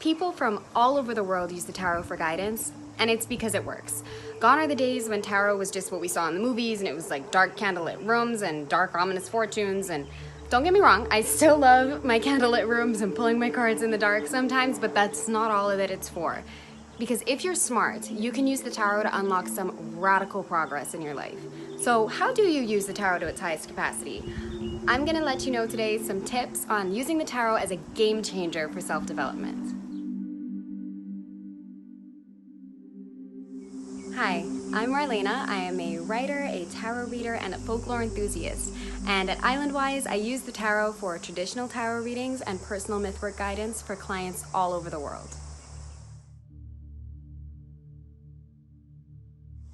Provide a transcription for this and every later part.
People from all over the world use the tarot for guidance, and it's because it works. Gone are the days when tarot was just what we saw in the movies, and it was like dark candlelit rooms and dark ominous fortunes. And don't get me wrong, I still love my candlelit rooms and pulling my cards in the dark sometimes, but that's not all that it's for. Because if you're smart, you can use the tarot to unlock some radical progress in your life. So how do you use the tarot to its highest capacity? I'm gonna let you know today some tips on using the tarot as a game changer for self-development. Hi, I'm 𝙜𝙖𝙢𝙚. I am a writer, a tarot reader, and a folklore enthusiast. And at Island-Wise, I use the tarot for traditional tarot readings and personal mythwork guidance for clients all over the world.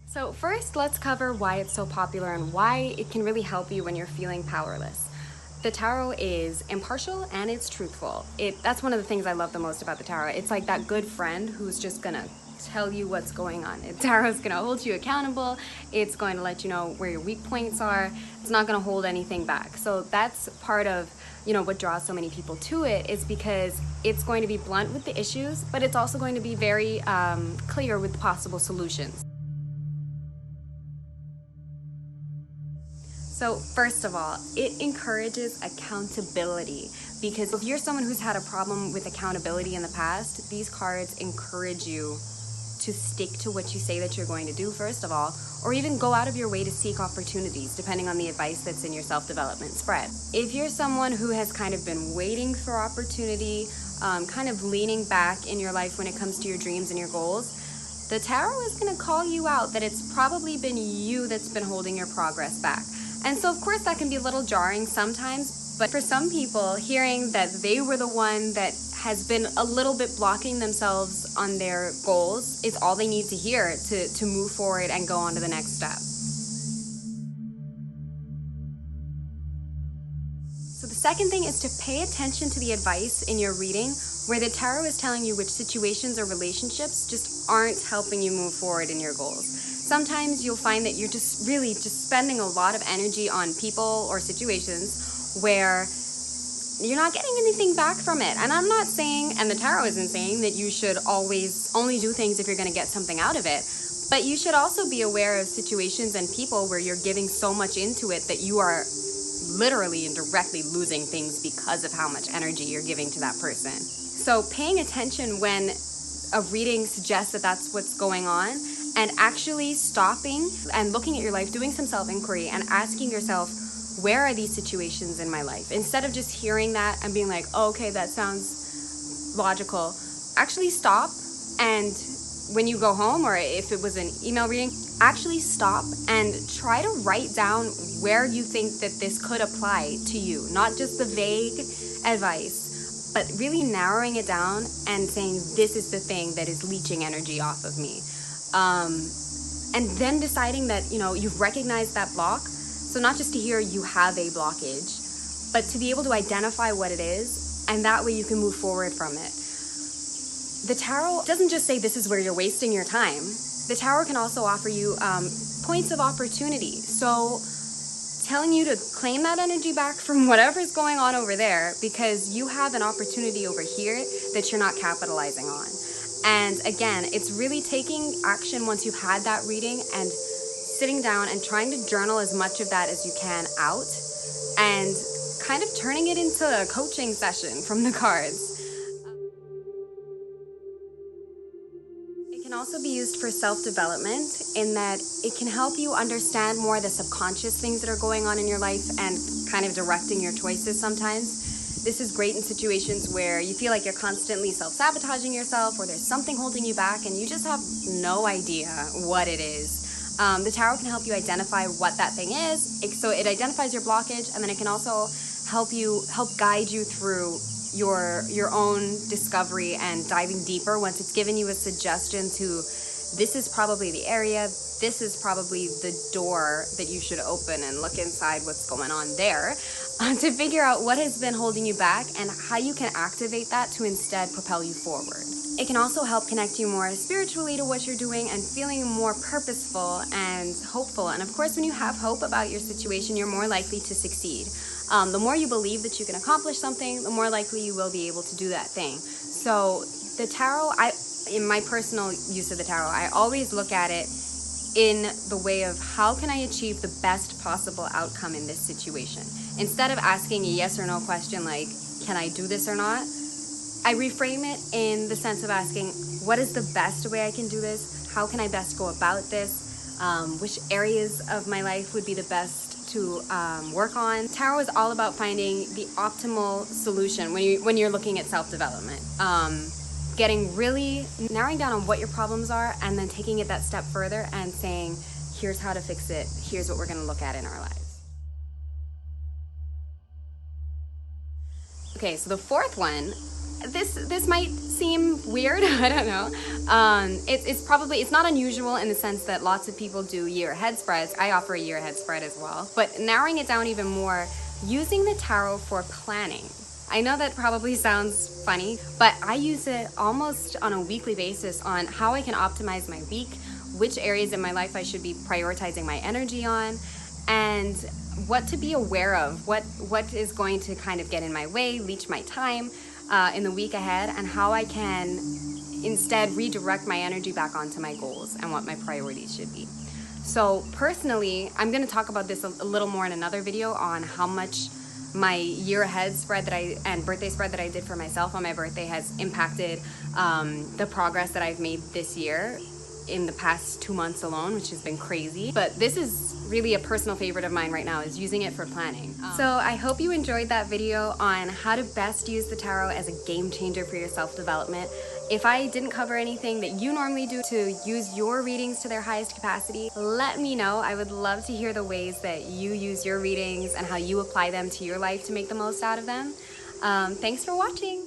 So first, let's cover why it's so popular and why it can really help you when you're feeling powerless. The tarot is impartial and it's truthful. That's one of the things I love the most about the tarot. It's like that good friend who's just gonna tell you what's going on. The tarot's gonna hold you accountable. It's going to let you know where your weak points are. It's not gonna hold anything back. So that's part of what draws so many people to it, is because it's going to be blunt with the issues, but it's also going to be very clear with possible solutions. So first of all, it encourages accountability, because if you're someone who's had a problem with accountability in the past, these cards encourage you to stick to what you say that you're going to do, first of all, or even go out of your way to seek opportunities, depending on the advice that's in your self-development spread. If you're someone who has kind of been waiting for opportunity, kind of leaning back in your life when it comes to your dreams and your goals, the tarot is going to call you out that it's probably been you that's been holding your progress back. And so of course that can be a little jarring sometimes, but for some people, hearing that they were the one that has been a little bit blocking themselves on their goals is all they need to hear to move forward and go on to the next step. So the second thing is to pay attention to the advice in your reading where the tarot is telling you which situations or relationships just aren't helping you move forward in your goals. Sometimes you'll find that you're just really spending a lot of energy on people or situations where you're not getting anything back from it. And I'm not saying, and the tarot isn't saying, that you should always only do things if you're going to get something out of it. But you should also be aware of situations and people where you're giving so much into it that you are literally and directly losing things because of how much energy you're giving to that person. So paying attention when a reading suggests that that's what's going on, and actually stopping and looking at your life, doing some self-inquiry and asking yourself, where are these situations in my life? Instead of just hearing that and being like, oh, okay, that sounds logical, actually stop, and when you go home, or if it was an email reading, actually stop and try to write down where you think that this could apply to you. Not just the vague advice, but really narrowing it down and saying, this is the thing that is leeching energy off of me. And then deciding that, you've recognized that block. So not just to hear you have a blockage, but to be able to identify what it is, and that way you can move forward from it. The tarot doesn't just say this is where you're wasting your time. The tarot can also offer you points of opportunity. So telling you to claim that energy back from whatever's going on over there, because you have an opportunity over here that you're not capitalizing on. And again, it's really taking action once you've had that reading and sitting down and trying to journal as much of that as you can out and kind of turning it into a coaching session from the cards. It can also be used for self-development in that it can help you understand more the subconscious things that are going on in your life and kind of directing your choices sometimes. This is great in situations where you feel like you're constantly self-sabotaging yourself, or there's something holding you back and you just have no idea what it is. The tarot can help you identify what that thing is. So it identifies your blockage, and then it can also help guide you through your own discovery and diving deeper once it's given you a suggestion to, this is probably the area, this is probably the door that you should open and look inside what's going on there, to figure out what has been holding you back and how you can activate that to instead propel you forward. It can also help connect you more spiritually to what you're doing and feeling more purposeful and hopeful. And of course, when you have hope about your situation, you're more likely to succeed. The more you believe that you can accomplish something, the more likely you will be able to do that thing. So the tarot, in my personal use of the tarot, I always look at it in the way of how can I achieve the best possible outcome in this situation. Instead of asking a yes or no question like, can I do this or not? I reframe it in the sense of asking, what is the best way I can do this? How can I best go about this? Which areas of my life would be the best to work on? Tarot is all about finding the optimal solution when you're looking at self-development. Narrowing down on what your problems are and then taking it that step further and saying, here's how to fix it, here's what we're gonna look at in our lives. Okay, so the fourth one, this might seem weird, I don't know. It's not unusual in the sense that lots of people do year ahead spreads. I offer a year ahead spread as well. But narrowing it down even more, using the tarot for planning. I know that probably sounds funny, but I use it almost on a weekly basis on how I can optimize my week, which areas in my life I should be prioritizing my energy on, and what to be aware of, what is going to kind of get in my way, leech my time in the week ahead, and how I can instead redirect my energy back onto my goals and what my priorities should be. So personally, I'm going to talk about this a little more in another video on how much my year ahead spread and birthday spread that I did for myself on my birthday has impacted the progress that I've made this year in the past 2 months alone, which has been crazy. But this is really a personal favorite of mine right now, is using it for planning. So I hope you enjoyed that video on how to best use the tarot as a game changer for your self-development. If I didn't cover anything that you normally do to use your readings to their highest capacity, let me know. I would love to hear the ways that you use your readings and how you apply them to your life to make the most out of them. Thanks for watching.